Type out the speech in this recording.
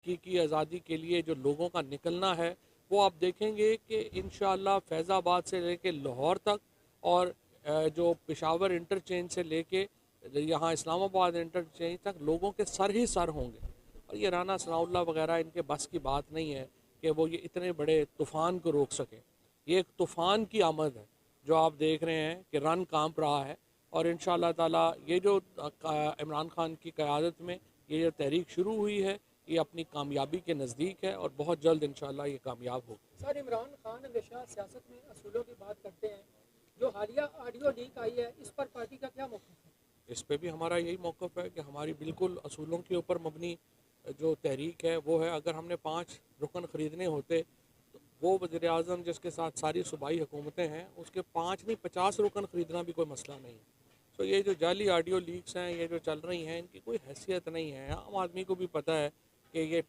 हकीकी आज़ादी के लिए जो लोगों का निकलना है, वो आप देखेंगे कि इंशाअल्लाह फैज़ाबाद से लेके लाहौर तक और जो पेशावर इंटरचेंज से लेके यहाँ इस्लामाबाद इंटरचेंज तक लोगों के सर ही सर होंगे। और ये राना सनाउल्लाह वगैरह इनके बस की बात नहीं है कि वो ये इतने बड़े तूफ़ान को रोक सकें। ये एक तूफ़ान की आमद है जो आप देख रहे हैं कि रन कांप रहा है। और इंशाअल्लाह ताला ये जो इमरान खान की क़यादत में ये जो तहरीक शुरू हुई है, ये अपनी कामयाबी के नज़दीक है और बहुत जल्द इंशाअल्लाह ये कामयाब होगी। सर, इमरान खान हमेशा सियासत में असूलों की बात करते हैं। जो हालिया ऑडियो लीक आई है, इस पर पार्टी का क्या मौक़िफ़ है? इस पे भी हमारा यही मौक़िफ़ है कि हमारी बिल्कुल असूलों के ऊपर मबनी जो तहरीक है वो है। अगर हमने 5 रुकन ख़रीदने होते तो वो वज़ीर आज़म जिसके साथ सारी सूबाई हुकूमतें हैं उसके 5 नहीं 50 रुकन ख़रीदना भी कोई मसला नहीं है। तो ये जो जाली ऑडियो लीक्स हैं, ये जो चल रही हैं, इनकी कोई हैसियत नहीं है। आम आदमी को भी पता है कि ये